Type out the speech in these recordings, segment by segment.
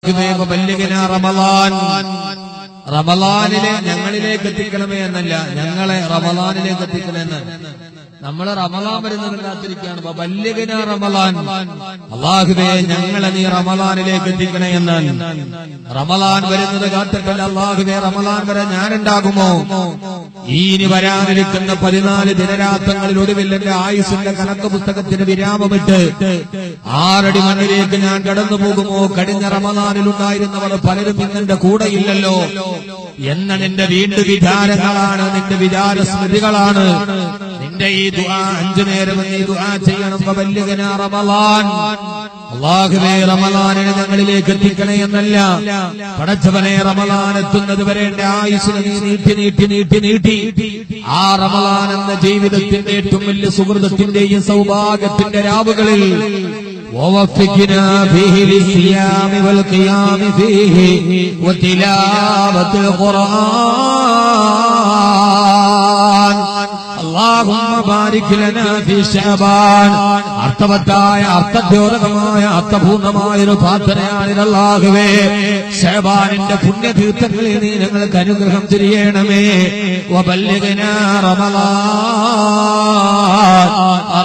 അല്ലാഹുവേ ബല്ലിഗ്നാ റമളാൻ, റമളാനിലെ ഞങ്ങളിലേക്ക് എത്തിക്കണമേ എന്നല്ല, ഞങ്ങളെ റമളാനിലേക്ക് എത്തിക്കണമെന്ന്. നമ്മള് റമളാൻ വരുന്നത് കാത്തിരിക്കുകയാണ്. ബല്ലിഗ്നാ റമളാൻ, അല്ലാഹുവേ ഞങ്ങളെ നീ റമളാനിലേക്ക് എത്തിക്കണേ എന്നാൽ. റമളാൻ വരുന്നത് കാത്തിട്ടല്ല അല്ലാഹുവേ റമളാൻ വരെ ഞാനുണ്ടാകുമോ? ഇനി വരാനിരിക്കുന്ന 14 ദിനരാത്രങ്ങളിൽ ഒടുവിൽ എന്റെ ആയുസ്സിന്റെ കണക്ക് പുസ്തകത്തിന് വിരാമമിട്ട് 6 അടി മണ്ണിലേക്ക് ഞാൻ കടന്നു പോകുമോ? കഴിഞ്ഞ റമളാനിൽ ഉണ്ടായിരുന്നവർ പലരും ഇന്നെന്റെ കൂടെയില്ലല്ലോ എന്ന നിന്റെ വീണ്ടും വിചാരങ്ങളാണ്, നിന്റെ വിചാര സ്മൃതികളാണ്. നിന്റെ ഈ ദുആ 5 നേരം നീ ദുആ ചെയ്യണം. ബല്ലിഗ്നാ റമളാൻ, അല്ലാഹുവേ റമളാനിനെ ഞങ്ങളിലേക്ക് എത്തിക്കണേ എന്നല്ല, പടച്ചവനെ റമളാൻ എത്തുന്നത് വരെ എന്റെ ആയുസ്സിനെ നീ നീട്ടി നീട്ടി നീട്ടി നീട്ടി ആ റമളാൻ എന്ന ജീവിതത്തിന്റെ ഏറ്റവും വലിയ സുഹൃതത്തിന്റെയും സൗഭാഗ്യത്തിന്റെ രാവുകളിൽ ووفقنا فيه للصيام والقيام فيه وتلاوة القرآن. اللهم بارك لنا في شعبان. അർത്ഥവത്തായ അർത്ഥദ്യോതകമായ അർത്ഥപൂർണമായ ഒരു പ്രാർത്ഥനയാണ് അല്ലാഹുവേ. ശഅബാനിന്റെ പുണ്യതീർത്ഥങ്ങളിൽ നീ ഞങ്ങൾക്ക് അനുഗ്രഹം ചെയ്യണമേ. വബല്ലിഗ്നാ റമളാൻ,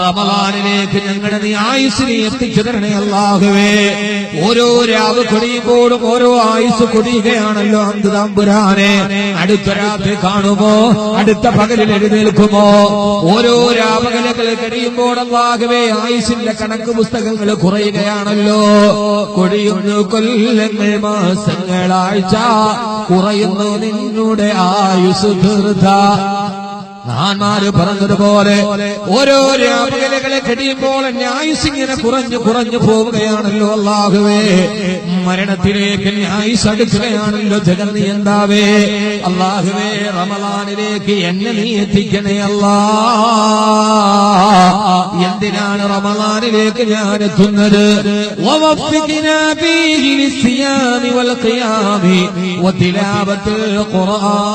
റമളാനിലേക്ക് ഞങ്ങളുടെ നീ ആയുസ്സിനെ എത്തിച്ചു തരണേ അല്ലാഹുവേ. ഓരോ രാവ് കൊടിയുമ്പോഴും ഓരോ ആയുസ് കൊടിയുകയാണല്ലോ അന്ത് തമ്പുരാനെ. അടുത്ത രാത്രി കാണുമോ? അടുത്ത പകലിൽ എഴുന്നേൽക്കുമോ? ഓരോ രാപകലുകൾ കഴിയുമ്പോൾ അല്ലാഹുവേ ആയുസ്സിന്റെ കണക്ക് പുസ്തകങ്ങൾ കുറയുകയാണല്ലോ. കൊടിയുന്നു കൊല്ലങ്ങൾ മാസങ്ങളാഴ്ച, കുറയുന്നു നിന്നുടെ ആയുസ് തീർത്ത. മഹാന്മാര് പറഞ്ഞതുപോലെ ഓരോ രാപകലുകളെ കഴിയുമ്പോൾ എന്റെ ആയുസ് ഇങ്ങനെ കുറഞ്ഞു കുറഞ്ഞു പോവുകയാണല്ലോ അല്ലാഹുവേ. മരണത്തിലേക്ക് ആയുസ് അടുക്കുകയാണല്ലോ ജഗന്നിയന്താവേ. അല്ലാഹുവേ റമളാനിലേക്ക് എന്നെ നീ എത്തിക്കണേ അല്ലാ. എന്തിനാണ് റമളാനിലേക്ക് ഞാൻ എത്തുന്നത്? വവഫിഖ്നാ ഫീഹി ലിസ്സിയാമി വൽ ഖിയാമി വതിലാവത്തുൽ ഖുർആൻ.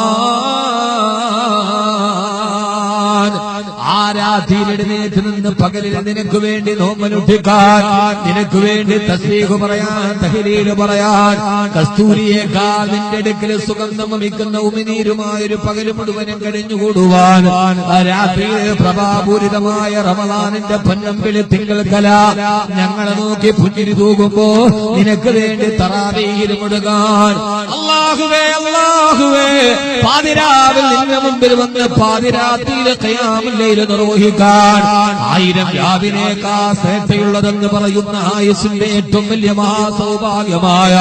ആരാധനയിൽ എഴുന്നേറ്റ് നിന്ന് പകലിൽ നിനക്ക് വേണ്ടി നോമ്പനുഷ്ഠിക്കാൻ, നിനക്ക് വേണ്ടി തസ്ബീഹ് പറയാൻ, തഹ്ലീൽ പറയാൻ, കസ്തൂരിയേക്കാൾ നിന്റെ അടുക്കൽ സുഗന്ധം വമിക്കുന്ന ഉമിനീരുമായൊരു പകൽ മുഴുവനും കഴിഞ്ഞുകൂടുവാൻ, രാത്രിയിൽ പ്രഭാപൂരിതമായ റമളാനിന്റെ പൊന്നമ്പിളി തിങ്കൾ കല ഞങ്ങളെ നോക്കി പുഞ്ചിരി തൂകുമ്പോ നിനക്ക് വേണ്ടി തറാവീഹിൽ മുഴുകാൻ. അല്ലാഹുവേ അല്ലാഹുവേ, പാതിരാവിൽ നിന്റെ മുമ്പിൽ വന്ന് പാതിരാത്രിയിലെ ഖിയാമുൽ ലൈൽ നിർവഹിക്കാൻ 1000 രാവിനേക്കാൾ ശ്രേഷ്ഠയുള്ളതെന്ന് പറയുന്ന ആയുസ്സിന്റെ ഏറ്റവും വലിയ മഹാസൗഭാഗ്യമായ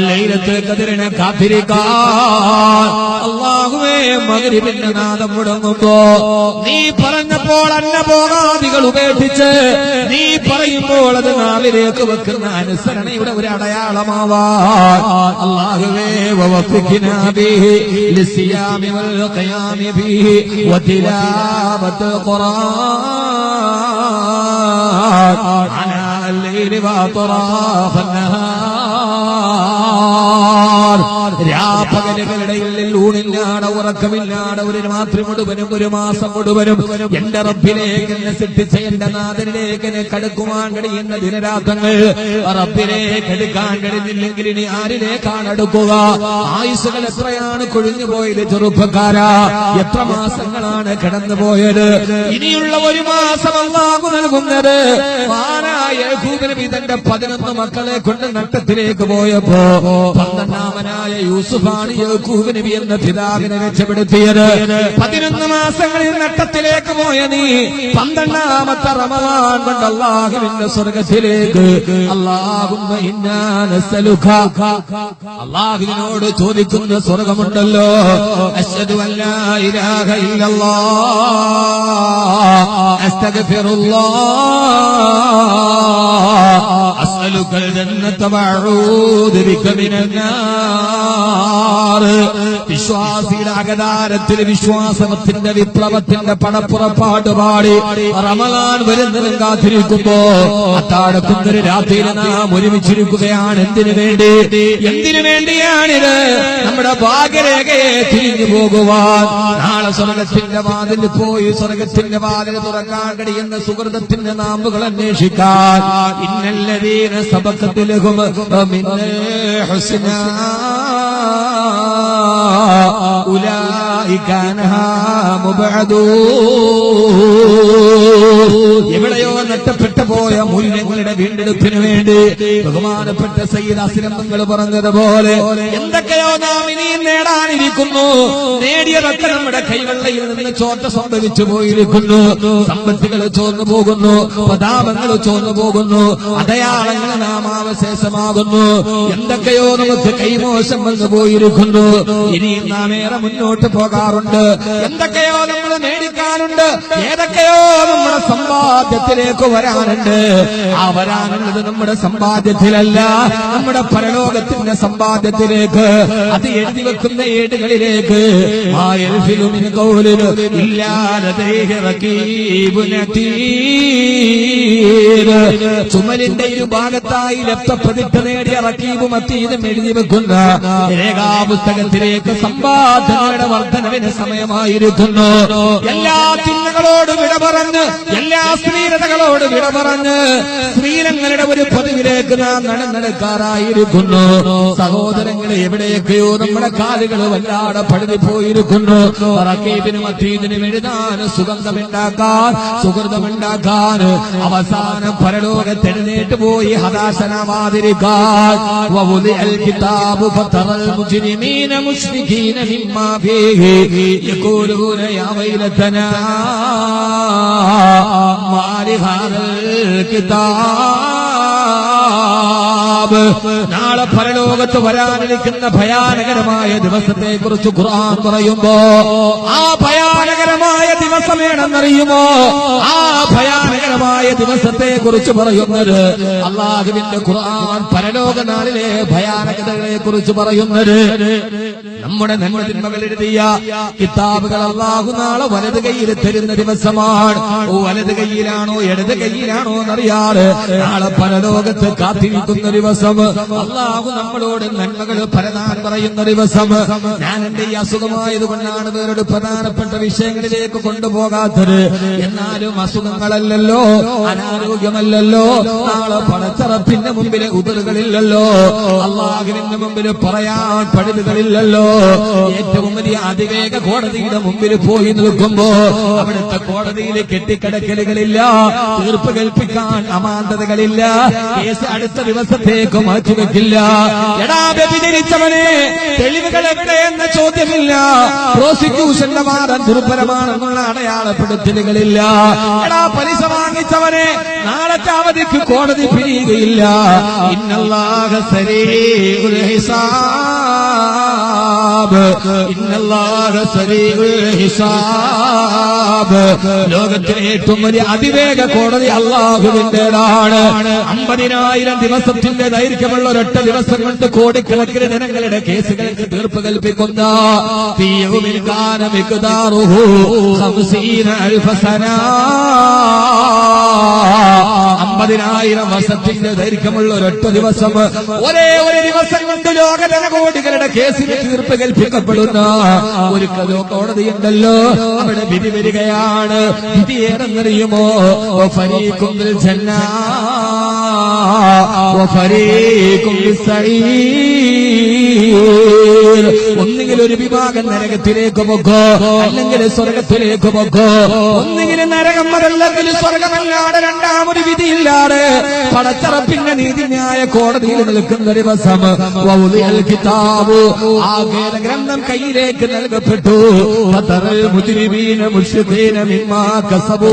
ലൈലത്തുൽ ഖദ്റിനെ കാത്തിരിക്കാൻ. അല്ലാഹുവേ മഗ്രിബിന്റെ നാദം മുടങ്ങുമ്പോ നീ പറഞ്ഞപ്പോൾ അന്നഭോഗാദികൾ ഉപേക്ഷിച്ച് നീ പറയുമ്പോൾ അത് നാവിലേക്ക് വെക്കുന്ന അനുസരണയുടെ ഒരു അടയാളമാവാൻ. അല്ലാഹുവേ വവഫിഖ്നാ ബിഹി ലിസ്സിയാമി വൽ ഖിയാമി ബിഹി വതിലാവത്തുൽ ഖുർആൻ അനാ അൽ-ലൈലി വഅത്റാഫ അൻ-നഹാർ. രാപകലുകളുടെ ഊണില്ലാതെ ഉറക്കമില്ലാതെ ഒരു രാത്രി മുഴുവനും ഒരു മാസം മുഴുവനും എന്റെ റബ്ബിലേക്ക് എന്നെ സൃഷ്ടിച്ച എന്റെ നാഥനിലേക്ക് എന്നെ കടുക്കുവാൻ കഴിയുന്ന ദിനരാത്രങ്ങൾ റബ്ബിലേക്ക് എടുക്കാൻ കഴിയുന്നില്ലെങ്കിൽ ഇനി ആരിലേക്കാണ് അടുക്കുക? ആയുസ്സുകൾ എത്രയാണ് കൊഴിഞ്ഞുപോയത് ചെറുപ്പക്കാരാ? എത്ര മാസങ്ങളാണ് കടന്നുപോയത്? ഇനിയുള്ള ഒരു മാസം അല്ലാഹു നൽകുന്നത് മഹാനായ യാക്കൂബ് നബി തന്റെ 11 മക്കളെ കൊണ്ട് നട്ടത്തിലേക്ക് പോയപ്പോ 12ാമനായ യൂസുഫാണ് യാക്കൂബ് നബി എന്ന പിതാവിനെ രക്ഷപ്പെടുത്തിയത്. 11 മാസങ്ങളിൽ നട്ടത്തിലേക്ക് പോയ നീ 12ാമത്തെ റമളാൻ കൊണ്ട് അല്ലാഹുവിന്റെ സ്വർഗ്ഗത്തിലേക്ക് അല്ലാഹുമ്മ ഇന്നാ നസ്അലുക, അല്ലാഹുവിനോട് ചോദിക്കുന്ന സ്വർഗ്ഗമുണ്ടല്ലോ. അശ്ഹദു അല്ലാ ഇലാഹ ഇല്ലല്ലാഹ് അസ്തഗ്ഫിറുല്ലാഹ് അസ്അലുകൽ ജന്നത വഅഊദു ബിക മിനൻ നാർ. വിശ്വാസിയുടെ അകതാരത്തിൽ വിശ്വാസത്തിന്റെ വിപ്ലവത്തിന്റെ പടപ്പുറപ്പാട് പാടി റമളാൻ വരുന്നതും കാത്തിരിക്കുമ്പോ അത്താഴത്തിനൊരു രാത്രിയിൽ നാം ഒരുമിച്ചിരിക്കുകയാണ്. എന്തിനു വേണ്ടി? എന്തിനു വേണ്ടിയാണിത്? നമ്മുടെ ഭാഗ്യരേഖയെ തിരിഞ്ഞു പോകുവാൻ, നാളെ സ്വർഗത്തിന്റെ വാതിൽ പോയി സ്വർഗത്തിന്റെ വാതിൽ തുറക്കാൻ കഴിയുന്ന സുഹൃതത്തിന്റെ നാമ്പുകൾ അന്വേഷിക്കാൻ. ഇന്നല്ലദീന الذين سبقت لهم من الحسنى أولئك عنها مبعدون. എവിടെയോ നഷ്ടപ്പെട്ടു പോയ മൂല്യങ്ങളുടെ വീണ്ടെടുപ്പിന് വേണ്ടി ബഹുമാനപ്പെട്ട സയ്യിദ് അസ്ലം തങ്ങൾ പറഞ്ഞതുപോലെ എന്തൊക്കെയോ നാം ഇനിയും നേടാനിരിക്കുന്നു. നേടിയതൊക്കെ നമ്മുടെ കൈവെള്ളയിൽ നിന്ന് ചോർച്ച സംഭവിച്ചു പോയിരിക്കുന്നു. സമ്പത്തുകൾ ചോർന്നു പോകുന്നു, പ്രതാപങ്ങൾ ചോർന്നു പോകുന്നു, അടയാളങ്ങൾ നാമാവശേഷമാകുന്നു. എന്തൊക്കെയോ നമുക്ക് കൈമോശം വന്നു പോയിരിക്കുന്നു. ഇനിയും നാം ഏറെ മുന്നോട്ട് പോകാറുണ്ട്. എന്തൊക്കെയോ നമ്മൾ നേടിക്കാനുണ്ട്. ഏതൊക്കെയോ നമ്മുടെ സമ്പാദ്യത്തിലേക്ക് വരാനുണ്ട്. ആ വരാനുള്ളത് നമ്മുടെ സമ്പാദ്യത്തിലല്ല, നമ്മുടെ പരലോകത്തിന്റെ സമ്പാദ്യത്തിലേക്ക്. അത് എഴുതി വെക്കുന്ന ഏടുകളിലേക്ക്. ചുമലിന്റെ ഇരുഭാഗത്തായി ലപ്തപ്പതിട്ട് നേടിയ റക്കീബും അത്തീതും എഴുതി വെക്കുന്ന രേഖാപുസ്തകത്തിലേക്ക് സമ്പാദ്യങ്ങളുടെ വർധനവിന് സമയമായിരിക്കുന്നു. എല്ലാ ചിന്തകളോട് വിട പറഞ്ഞ്, എല്ലാ സ്ത്രീരതകളോട് വിട പറഞ്ഞ് സ്ത്രീരങ്ങളുടെ ഒരു പതിവിലേക്ക് നാം നടന്നെടുക്കാറായിരിക്കുന്നു. സഹോദരങ്ങളെ, എവിടെയൊക്കെയോ നമ്മുടെ കാലുകൾ വല്ലാതെ പഴുതി പോയിരിക്കുന്നു. റക്കീബിനും അത്തീദിനും എഴുതാൻ, സുഗന്ധമുണ്ടാക്കാൻ, സുഹൃതമുണ്ടാക്കാൻ, അവസാനം പരലോകത്തെഴുന്നേറ്റ് പോയി ഹതാശനാവാതിരിക്കാൻ. വവുദിഅൽ കിതാബു ഫതറൽ മുജ്രിമീന മുശ്രികീന മിമ്മാ ഫീഹി യഖൂലൂന യാ വൈലതനാ മാ ലിഹാദൽ കിതാബ്. നാളെ പരലോകത്ത് വരാനിരിക്കുന്ന ഭയാനകരമായ ദിവസത്തെ കുറിച്ച് ഖുർആൻ പറയുമ്പോ ആ ഭയാനകരമായ ദിവസം ഏതെന്നറിയുമോ? ആ ഭയാനകരമായ ദിവസത്തെ കുറിച്ച് പറയുന്നത് അല്ലാഹുവിന്റെ ഖുർആൻ പരലോക നാളിലെ ഭയാനകതകളെ കുറിച്ച് പറയുന്നത്. നമ്മുടെ നന്മതിന്മകൾ എഴുതിയ കിതാബുകൾ അല്ലാഹു നാളെ വലത് കൈയിൽ തരുന്ന ദിവസമാണ്. വലത് കൈയിലാണോ ഇടത് കൈയിലാണോ എന്നറിയാതെ നാളെ പരലോകത്ത് കാത്തിരിക്കുന്ന ദിവസം, അല്ലാഹു നമ്മളോട് നന്മകൾ പരതാൻ പറയുന്ന ദിവസം. ഞാൻ എന്റെ ഈ അസുഖമായതുകൊണ്ടാണ് വേറൊരു പ്രധാനപ്പെട്ട വിഷയങ്ങളിലേക്ക് കൊണ്ടുപോകാത്തത്. എന്നാലും അസുഖങ്ങളല്ലല്ലോ, അനാരോഗ്യമല്ലല്ലോ, നാളെ പടച്ചറപ്പിന്റെ മുമ്പിൽ ഉദറുകളില്ലല്ലോ, അല്ലാഹുവിന്റെ മുമ്പിൽ പറയാൻ പഴുതുകളില്ലല്ലോ. ഏറ്റവും വലിയ അതിവേഗ കോടതിയുടെ മുമ്പിൽ പോയി നിൽക്കുമ്പോ അവിടുത്തെ കോടതിയിൽ കെട്ടിക്കിടക്കലുകളില്ല, തീർപ്പ് കൽപ്പിക്കാൻ അമാന്തതകളില്ല, കേസ് അടുത്ത ദിവസത്തേക്ക് മാറ്റിവെക്കില്ല. എടാ വ്യഭിചരിച്ചവനെ, തെളിവുകൾ എവിടെയെന്ന ചോദ്യമില്ല. പ്രോസിക്യൂഷന്റെ വാദം ദുർബലമാണെന്നുള്ള അടയാളപ്പെടുത്തലുകളില്ല. എടാ പലിശ വാങ്ങിച്ചവനെ, നാളത്തെ അവധിക്ക് കോടതി പിരിയുകയില്ല. ഇന്നല്ലാഹ സരീഉൽ ഹിസാബ്, ഇന്നല്ലാഹ സരീഉൽ ഹിസാബ്. ലോകത്തിലെ ഏറ്റവും വലിയ അതിവേഗ കോടതി അല്ലാഹുവിന്റേതാണ്. 50,000 ദിവസത്തിന്റെ ദൈർഘ്യമുള്ള ഒരൊറ്റ ദിവസം കൊണ്ട് കോടിക്കണക്കിന് ജനങ്ങളുടെ കേസുകൾക്ക് തീർപ്പ് കൽപ്പിക്കുന്ന 50,000 വർഷത്തിന്റെ ദൈർഘ്യമുള്ള ഒരൊറ്റ ദിവസം, ഒരേ ഒരു ദിവസം കൊണ്ട് ലോക ജനകോടികളുടെ കേസിന് തീർപ്പ് കൽപ്പിക്കപ്പെടുന്ന ഒരു കോടതിയുണ്ടല്ലോ. അവിടെ വിധി വരികയാണ്. വിധി ഏതെന്നറിയുമോ? ഫരീഖുൻ ഫിൽ ജന്ന വഫരീഖുൻ ഫിസ് സഈർ. ഒന്നുകിൽ ഒരു വിഭാഗം നരകത്തിലേക്ക് പോകോ, അല്ലെങ്കിൽ സ്വർഗത്തിലേക്ക് പോകോ. ഒന്നുകിൽ നരകം, അതല്ലെങ്കിൽ സ്വർഗമല്ലാതെ രണ്ടാമൊരു വിധിയില്ലാതെ പടച്ചറപ്പിന്റെ നീതിന്യായ കോടതിയിൽ നിൽക്കുന്ന ദിവസം. വൗദിഅൽ കിതാബ്, ആ ഗ്രന്ഥം കയ്യിലേക്ക് നൽകപ്പെട്ടു. ഫതറൽ മുജ്രിമീന മുശ്രിഖീന മിമ്മാ കസബൂ,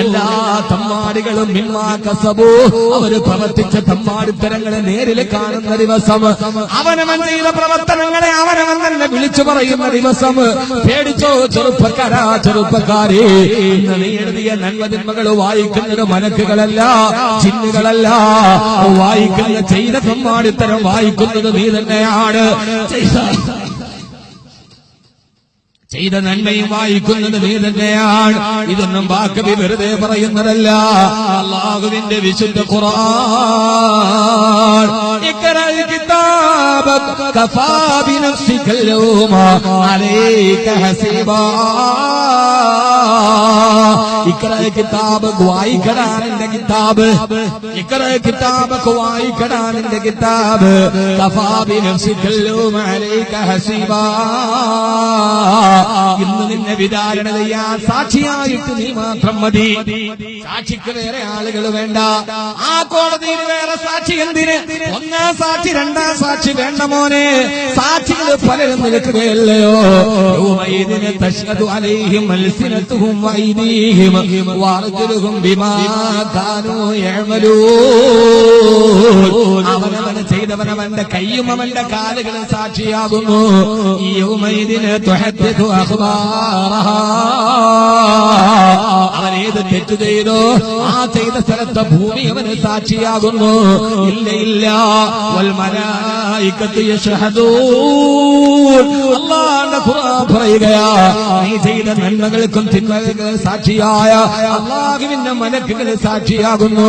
എല്ലാ തമ്മാടികളും മിമ്മാ കസബൂ, അവര് പ്രവർത്തിച്ച തമ്മാടിത്തരങ്ങളെ നേരിൽ കാണുന്ന ദിവസം. അവനവൻ ചെയ്ത പ്രവർത്തനങ്ങളെ അവനവൻ തന്നെ വിളിച്ചു പറയുന്ന ദിവസം. പേടിച്ചോ ചെറുപ്പക്കാരാ, ചെറുപ്പക്കാരെ. ഇന്ന് നീ എഴുതിയ നന്മതിന്മകൾ വായിക്കുന്നത് മലക്കുകളല്ല, ജിന്നുകളല്ല. വായിക്കുന്ന ചെയ്ത തമ്മാടിത്തരം വായിക്കുന്നത് നീ തന്നെയാണ്. ചെയ്ത നന്മയും വായിക്കുന്നത് നീ തന്നെയാണ്. ഇതൊന്നും വാക്കബി വെറുതെ പറയുന്നതല്ല. അല്ലാഹുവിന്റെ വിശുദ്ധ ഖുർആൻ, ഇഖ്റഅൽ കിതാബ കഫാ ബിനഫ്സിക അൽയൗമ അലൈക ഹസീബാ. ഇഖ്റ കിതാബ് വായിക്കടാനിന്റെ കിതാബ്, ഇഖ്റ കിതാബ് വായിക്കടാനിന്റെ കിതാബ്. കഫാ ബിനഫ്സിക അൽയൗമ അലൈക ഹസീബാ. ഇന്ന് നിന്നെ വിചാരണ ചെയ്യാൻ സാക്ഷിയായിട്ട് നീ മാത്രം മതി. സാക്ഷിക്ക് വേറെ ആളുകൾ വേണ്ട. ആ കോടതിയിൽ വേറെ സാക്ഷി എന്തിന്? ഒന്നാം സാക്ഷി രണ്ടാം സാക്ഷി വേണ്ട മോനെ. സാക്ഷികൾ പലരും നിൽക്കുകയല്ലയോ. യൗമഇദിന തശ്ഹദു അലൈഹിം അൽസിനതുഹും വഅയ്ദീഹിം വഅർജുലുഹും ബിമാ കാനൂ യഅമലൂൻ. അവനവൻ ചെയ്തവനവന്റെ കയ്യും അവന്റെ കാലുകളും സാക്ഷിയാകുന്നു. ഈ യൗമഇദിന തുഹദ്ദിഥു അഖ്ബാറഹാ. അവൻ ഏത് തെറ്റ് ചെയ്തോ ആ ചെയ്ത സ്ഥലത്തെ ഭൂമി അവന് സാക്ഷിയാകുന്നു. ഇല്ല ഇല്ല. വൽ മലായികത്തു യശ്ഹദൂൻ. അല്ലാഹുവിന്റെ ഖുർആൻ പറയുകയാ, നീ ചെയ്ത നന്മകൾക്കും തിന്മകൾക്കും സാക്ഷിയായ അല്ലാഹുവിന്റെ മലക്കുകൾ സാക്ഷിയാകുന്നു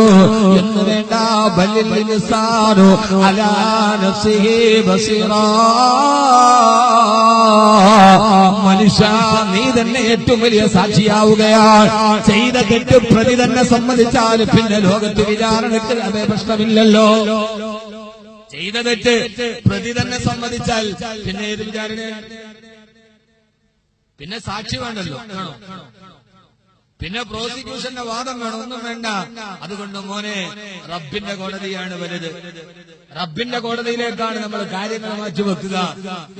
എന്ന് വേണ്ട. ബലിൽ ഇൻസാനു അലാ നഫ്സിഹി ബസീറാ. മനുഷ്യ നീ തന്നെ ഏറ്റവും വലിയ സാക്ഷിയാവുകയാണ്. ചെയ്ത തെറ്റ് പ്രതി തന്നെ സമ്മതിച്ചാൽ പിന്നെ ലോകത്ത് വിചാരണയ്ക്ക് അതേ പ്രശ്നമില്ലല്ലോ. ചെയ്ത തെറ്റ് പ്രതി തന്നെ സമ്മതിച്ചാൽ പിന്നെ ഏത് വിചാരണ? പിന്നെ സാക്ഷി വേണ്ടല്ലോ, വേണോ? പിന്നെ പ്രോസിക്യൂഷന്റെ വാദം വേണം? ഒന്നും വേണ്ട. അതുകൊണ്ട് മോനെ, റബ്ബിന്റെ കോടതിയാണ് വലുത്. റബ്ബിന്റെ കോടതിയിലേക്കാണ് നമ്മൾ കാര്യങ്ങൾ മാറ്റിവെക്കുക.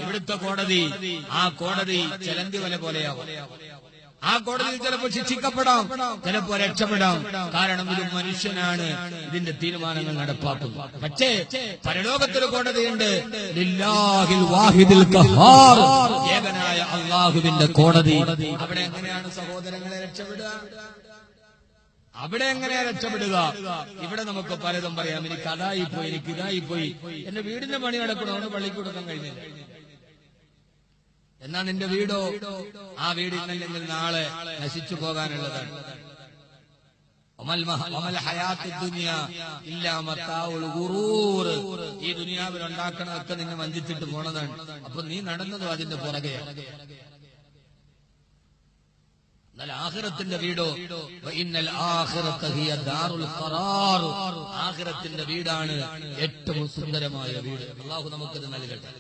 ഇവിടുത്തെ കോടതി, ആ കോടതി ചെലന്തി വല പോലെയാവും. ആ കോടതിയിൽ ചിലപ്പോൾ ശിക്ഷിക്കപ്പെടാം, ചിലപ്പോൾ രക്ഷപ്പെടാം. കാരണം ഇത് മനുഷ്യനാണ് ഇതിന്റെ തീരുമാനങ്ങൾ നടപ്പാക്കുന്നത്. പക്ഷേ പരലോകത്തൊരു കോടതിയുണ്ട്, ലില്ലാഹിൽ വാഹിദിൽ ഖഹാർ, ഏകനായ അല്ലാഹുവിന്റെ കോടതി. അവിടെ എങ്ങനെയാണ് സഹോദരങ്ങളെ രക്ഷപ്പെടുക? അവിടെ എങ്ങനെയാ രക്ഷപ്പെടുക? ഇവിടെ നമുക്ക് പലതും പറയാം. എനിക്ക് അതായിപ്പോയി, എനിക്ക് ഇതായിപ്പോയി, എന്റെ വീടിന്റെ പണി നടക്കണമെന്ന് പള്ളിക്ക് കൊടുക്കാൻ കഴിഞ്ഞില്ല. എന്നാ നിന്റെ വീടോ? ആ വീട് ഇന്നല്ലെങ്കിൽ നാളെ നശിച്ചു പോകാനുള്ളതാണ്. ഈ ദുനിയാവിൽ ഉണ്ടാക്കണതൊക്കെ നിന്നെ വഞ്ചിച്ചിട്ട് പോണതാണ്. അപ്പൊ നീ നടന്നതും അതിന്റെ പുറകെയാണ്. എന്നാൽ ആഖിറത്തിന്റെ വീടോ? ഇന്നൽ ആഖിറത ഹിയ ദാറുൽ ഖറാർ. ആഖിറത്തിന്റെ വീടാണ് ഏറ്റവും സുന്ദരമായ വീട്. അല്ലാഹു നമുക്കത് നൽകട്ടെ.